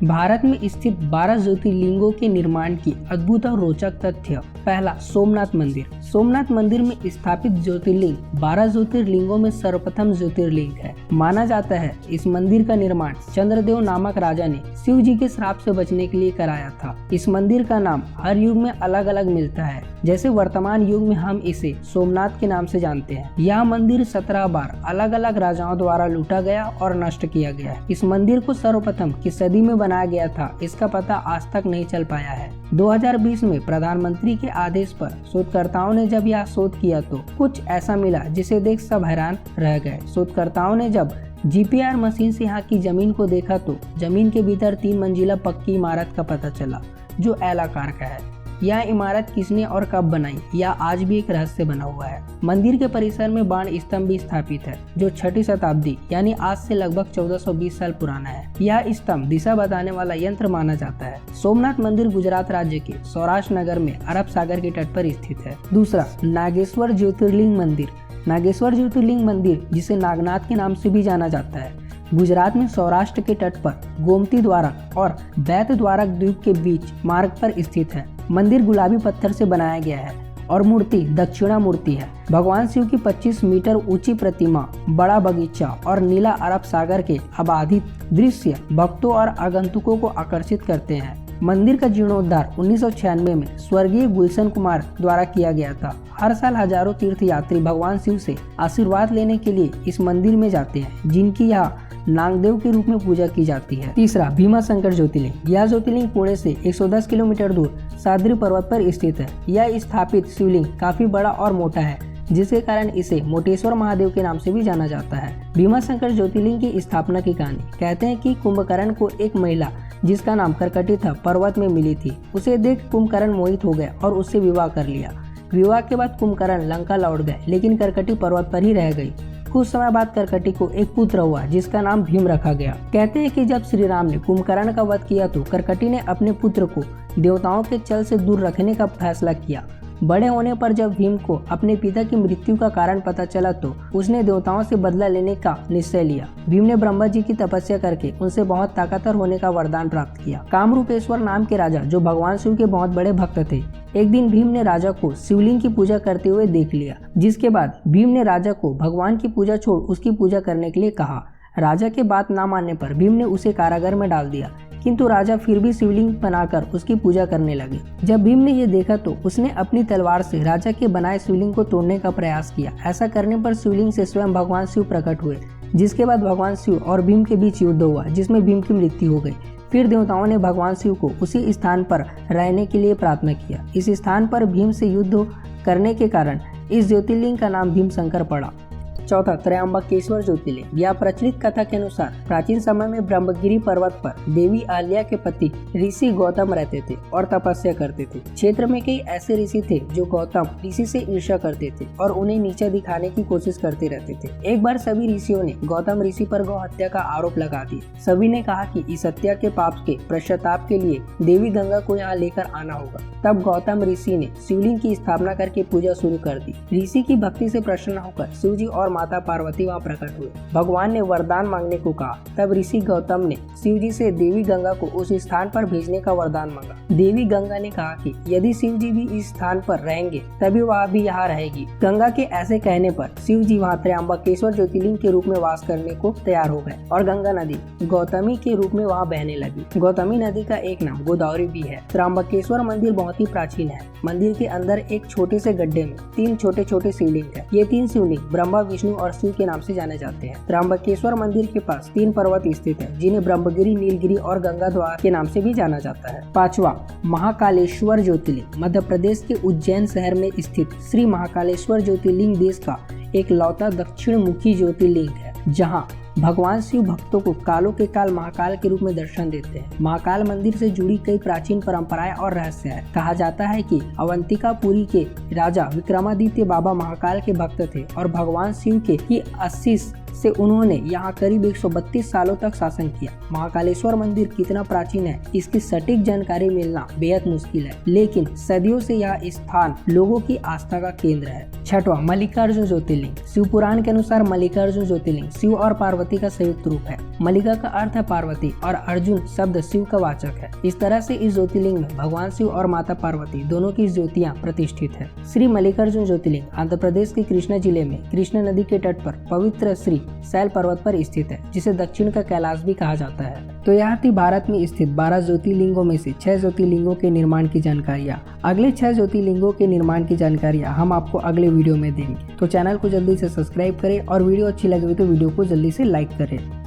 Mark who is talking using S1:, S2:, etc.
S1: भारत में स्थित 12 ज्योतिर्लिंगों के निर्माण की अद्भुत और रोचक तथ्य। पहला, सोमनाथ मंदिर। सोमनाथ मंदिर में स्थापित ज्योतिर्लिंग 12 ज्योतिर्लिंगों में सर्वप्रथम ज्योतिर्लिंग है। माना जाता है इस मंदिर का निर्माण चंद्रदेव नामक राजा ने शिव जी के श्राप से बचने के लिए कराया था। इस मंदिर का नाम हर युग में अलग अलग मिलता है। जैसे वर्तमान युग में हम इसे सोमनाथ के नाम से जानते हैं। यह मंदिर 17 बार अलग अलग राजाओं द्वारा लूटा गया और नष्ट किया गया। इस मंदिर को सर्वप्रथम किस सदी में बनाया गया था, इसका पता आज तक नहीं चल पाया है। 2020 में प्रधानमंत्री के आदेश पर शोधकर्ताओं ने जब यह शोध किया तो कुछ ऐसा मिला जिसे देख सब हैरान रह गए। शोधकर्ताओं ने जब जीपीआर मशीन से यहाँ की जमीन को देखा तो जमीन के भीतर 3 मंजिला पक्की इमारत का पता चला जो एल आकार का है। यह इमारत किसने और कब बनाई, यह आज भी एक रहस्य बना हुआ है। मंदिर के परिसर में बाण स्तंभ भी स्थापित है जो 6ठी शताब्दी यानी आज से लगभग 1420 साल पुराना है। यह स्तंभ दिशा बताने वाला यंत्र माना जाता है। सोमनाथ मंदिर गुजरात राज्य के सौराष्ट्र नगर में अरब सागर के तट पर स्थित है। दूसरा, नागेश्वर ज्योतिर्लिंग मंदिर। नागेश्वर ज्योतिर्लिंग मंदिर, जिसे नागनाथ के नाम से भी जाना जाता है, गुजरात में सौराष्ट्र के तट पर गोमती द्वारक और बैत द्वारक द्वीप के बीच मार्ग पर स्थित है। मंदिर गुलाबी पत्थर से बनाया गया है और मूर्ति दक्षिणा मूर्ति है। भगवान शिव की 25 मीटर ऊंची प्रतिमा, बड़ा बगीचा और नीला अरब सागर के अबाधित दृश्य भक्तों और आगंतुकों को आकर्षित करते हैं। मंदिर का जीर्णोद्धार 1996 में स्वर्गीय गुलशन कुमार द्वारा किया गया था। हर साल हजारों तीर्थयात्री भगवान शिव से आशीर्वाद लेने के लिए इस मंदिर में जाते हैं, जिनकी यहाँ नागदेव के रूप में पूजा की जाती है। तीसरा, भीमाशंकर ज्योतिर्लिंग। यह ज्योतिर्लिंग पुणे से 110 किलोमीटर दूर साद्री पर्वत पर स्थित है। यह स्थापित शिवलिंग काफी बड़ा और मोटा है, जिसके कारण इसे मोटेश्वर महादेव के नाम से भी जाना जाता है। भीमाशंकर ज्योतिर्लिंग की स्थापना की कहानी। कहते हैं कि कुंभकर्ण को एक महिला जिसका नाम करकटी था पर्वत में मिली थी। उसे देख कुंभकर्ण मोहित हो गए और उससे विवाह कर लिया। विवाह के बाद कुंभकर्ण लंका लौट गए, लेकिन करकटी पर्वत पर ही रह गई। कुछ समय बाद करकटी को एक पुत्र हुआ जिसका नाम भीम रखा गया। कहते हैं कि जब श्री राम ने कुंभकर्ण का वध किया तो करकटी ने अपने पुत्र को देवताओं के चल से दूर रखने का फैसला किया। बड़े होने पर जब भीम को अपने पिता की मृत्यु का कारण पता चला तो उसने देवताओं से बदला लेने का निश्चय लिया। भीम ने ब्रह्मा जी की तपस्या करके उनसे बहुत ताकतवर होने का वरदान प्राप्त किया। कामरूपेश्वर नाम के राजा, जो भगवान शिव के बहुत बड़े भक्त थे, एक दिन भीम ने राजा को शिवलिंग की पूजा करते हुए देख लिया, जिसके बाद भीम ने राजा को भगवान की पूजा छोड़ उसकी पूजा करने के लिए कहा। राजा के बात न मानने पर भीम ने उसे कारागार में डाल दिया, किंतु राजा फिर भी शिवलिंग बनाकर उसकी पूजा करने लगे। जब भीम ने ये देखा तो उसने अपनी तलवार से राजा के बनाए शिवलिंग को तोड़ने का प्रयास किया। ऐसा करने पर शिवलिंग से स्वयं भगवान शिव प्रकट हुए, जिसके बाद भगवान शिव और भीम के बीच युद्ध हुआ, जिसमें भीम की मृत्यु हो गई। फिर देवताओं ने भगवान शिव को उसी स्थान पर रहने के लिए प्रार्थना किया। इस स्थान पर भीम से युद्ध करने के कारण इस ज्योतिर्लिंग का नाम भीमशंकर पड़ा। चौथा, त्रयंबकेश्वर ज्योतिर्लिंग। यह प्रचलित कथा के अनुसार प्राचीन समय में ब्रह्मगिरी पर्वत पर देवी अहल्या के पति ऋषि गौतम रहते थे और तपस्या करते थे। क्षेत्र में कई ऐसे ऋषि थे जो गौतम ऋषि से ईर्ष्या करते थे और उन्हें नीचा दिखाने की कोशिश करते रहते थे। एक बार सभी ऋषियों ने गौतम ऋषि पर गौ हत्या का आरोप लगा दिया। सभी ने कहा कि इस हत्या के पाप के पश्चाताप के लिए देवी गंगा को यहाँ लेकर आना होगा। तब गौतम ऋषि ने शिवलिंग की स्थापना करके पूजा शुरू कर दी। ऋषि की भक्ति से प्रसन्न होकर शिव जी और माता पार्वती वहाँ प्रकट हुए। भगवान ने वरदान मांगने को कहा। तब ऋषि गौतम ने शिव जी से देवी गंगा को उस स्थान पर भेजने का वरदान मांगा। देवी गंगा ने कहा कि यदि शिव जी भी इस स्थान पर रहेंगे तभी वह भी यहाँ रहेगी। गंगा के ऐसे कहने पर शिव जी वहाँ त्रयंबकेश्वर ज्योतिर्लिंग के रूप में वास करने को तैयार हो गए और गंगा नदी गौतमी के रूप में वहाँ बहने लगी। गौतमी नदी का एक नाम गोदावरी भी है। त्रयंबकेश्वर मंदिर बहुत ही प्राचीन है। मंदिर के अंदर एक छोटे से गड्ढे में 3 छोटे छोटे शिवलिंग है। ये 3 शिवलिंग ब्रह्मा, विष्णु और शिव के नाम से जाने जाते हैं। त्रयंबकेश्वर मंदिर के पास 3 पर्वत स्थित है, जिन्हें ब्रह्मगिरी, नीलगिरी और गंगाद्वार के नाम से भी जाना जाता है। पांचवा, महाकालेश्वर ज्योतिर्लिंग। मध्य प्रदेश के उज्जैन शहर में स्थित श्री महाकालेश्वर ज्योतिर्लिंग देश का एक लौता दक्षिण मुखी ज्योतिर्लिंग है, जहाँ भगवान शिव भक्तों को कालों के काल महाकाल के रूप में दर्शन देते हैं। महाकाल मंदिर से जुड़ी कई प्राचीन परंपराएं और रहस्य है। कहा जाता है कि अवंतिकापुरी के राजा विक्रमादित्य बाबा महाकाल के भक्त थे और भगवान शिव के ही आशीष से उन्होंने यहाँ करीब 132 सालों तक शासन किया। महाकालेश्वर मंदिर कितना प्राचीन है, इसकी सटीक जानकारी मिलना बेहद मुश्किल है, लेकिन सदियों से यह स्थान लोगों की आस्था का केंद्र है। छठवां, मल्लिकार्जुन ज्योतिर्लिंग। शिव पुराण के अनुसार मल्लिकार्जुन ज्योतिर्लिंग शिव और पार्वती का संयुक्त रूप है। मलिका का अर्थ है पार्वती और अर्जुन शब्द शिव का वाचक है। इस तरह से इस ज्योतिर्लिंग में भगवान शिव और माता पार्वती दोनों की ज्योतियां प्रतिष्ठित है। श्री मल्लिकार्जुन ज्योतिर्लिंग आंध्र प्रदेश के कृष्णा जिले में कृष्णा नदी के तट पर पवित्र श्री शैल पर्वत पर स्थित है, जिसे दक्षिण का कैलाश भी कहा जाता है। तो यह थी भारत में स्थित 12 ज्योतिर्लिंगों में से 6 ज्योतिर्लिंगों के निर्माण की जानकारियाँ। अगले 6 ज्योतिर्लिंगों के निर्माण की जानकारियाँ हम आपको अगले वीडियो में देंगे। तो चैनल को जल्दी से सब्सक्राइब करें और वीडियो अच्छी लगे तो वीडियो को जल्दी से लाइक करें।